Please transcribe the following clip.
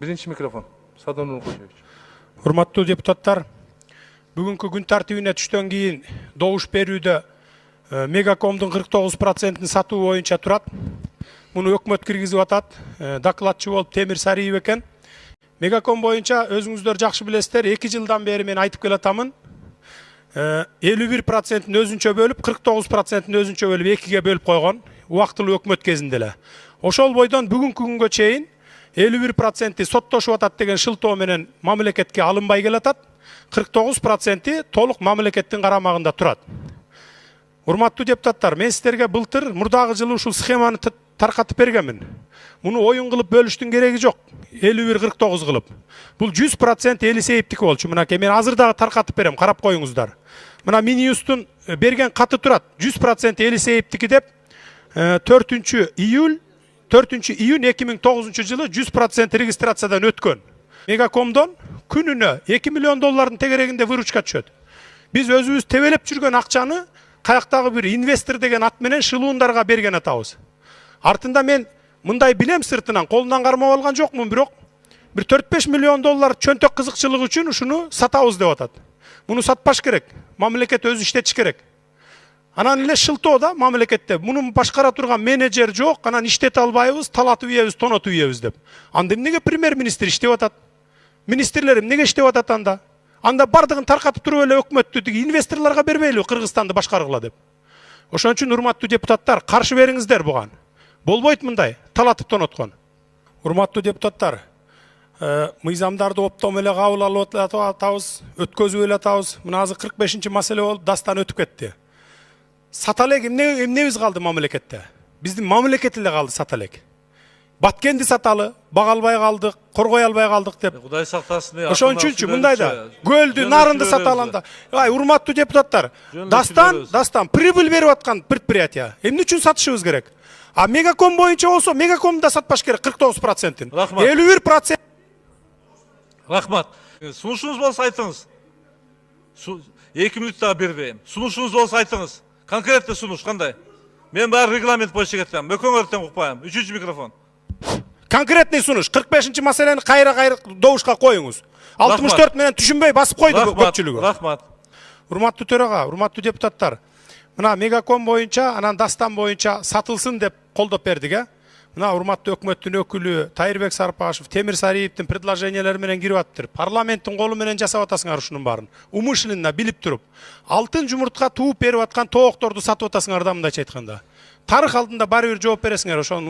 Birinci mikrofon. Садан Нуркожевич. Урматтуу депутаттар, бүгүнкү күн тартибине түштөн кийин добуш берүүдө Мегакомдун 49%-ын сатуу боюнча турат. Муну өкмөт киргизип атат. Докладчы болуп Темир Сариев экен. Мегаком боюнча өзүңүздөр жакшы билесиздер, 2 жылдан бери мен айтып келатамын. 51%-ын өзүнчө бөлүп, 49%-ын өзүнчө бөлүп 2ге бөлүп койгон. Убактылуу өкмөт кезинде эле. Ошол бойдон бүгүнкү күнгө чейин 51% соттошуп атат деген шылтоо менен мамлекетке алынбай келатат. 49% толук мамлекеттин карамагында турат. Урматтуу депутаттар, мен сиздерге былтыр мурдагы жылы ушул схеманы таркатып бергенмин. Муну оюн кылып бөлүштүн кереги жок. 51-49 кылып. Бул 100% эл эсептики болчу. Мынакей мен азыр дагы таркатып берем, карап коюңуздар. Мына Минюстун берген каты турат. 100% эл эсептики деп 4 июнь 2009 жылы 100% регистрациядан өткөн. Мегакомдон күнүнө 2 миллион доллардын тегерегинде выручка түшөт. Биз өзүбүз тебелеп жүргөн акчаны каяктагы бир инвестор деген ат менен шылуундарга берген атабыз. Артында мен мындай билем сыртынан, колунан кармап алган жокмун, бирок бир 4-5 миллион доллар чөнтөк кызыкчылык үчүн ушуну сатабыз деп атат. Муну сатпаш керек. Мамлекет өзү иштетиш керек. Анан эле шылтоодо мамлекетте муну башкара турган менеджер жок, анан иштете албайбыз, талатып ийебиз, тонотуп ийебиз деп. Анда эмнеге премьер-министр иштеп атат? Министрлер эмнеге иштеп атат анда? Анда бардыгын таркатып туруп эле өкмөттү тиги инвесторлорго бербейлиби Кыргызстанды башкаргыла деп. Ошон үчүн урматтуу депутаттар, каршы бериңиздер буга. Болбойт мындай талатып тоноткон. Урматтуу депутаттар, мыйзамдарды оптом эле кабыл алып атабыз, өткөзүп эле атабыз. Мына азыр 45-маселе болуп дастан өтүп кетти. Сата элек эмнебиз калды мамлекетте? Биздин мамлекет эле калды сата элек. Баткенди саталы, бага албай калдык, коргой албай калдык деп. Кудай сактасын. Ошон үчүнчү мындайда көлдү, нарынды сата алганда. Урматтуу депутаттар, дастан прибыль берип аткан предприятие. Эмне үчүн сатышыбыз керек? А Мегаком боюнча болсо, Мегакомду да сатпаш керек 49%. 51%. Рахмат. Сунушуңуз болсо айтыңыз. 2 мүнөт дагы бербейм. Сунушуңуз болсо айтыңыз. Конкретный сунуш кандай? Мен баары регламент боюнча кетем. Мөкөңөрдөн укпайм. 3-чү микрофон. Конкретный сунуш. 45-маселени кайра добушка коюңуз. 64 менен түшүнбөй басып койду көпчүлүгү. Рахмат. Урматтуу төрага, урматтуу депутаттар. Мына Мегаком боюнча, анан Дастан боюнча сатылсын деп колдоп бердик, Мына урматтуу өкмөттүн өкүлү Тайырбек Сарпашев, Темир Сариевдин предложениялары менен кирип атыптыр. Парламенттин колу менен жасап атасыңар ушунун баарын. Умышленно билип туруп, алтын жумуртка тууп берип аткан тоокторду сатып атасыңар да мындайча айтканда. Тарых алдында баары бир жооп бересиңер ошону.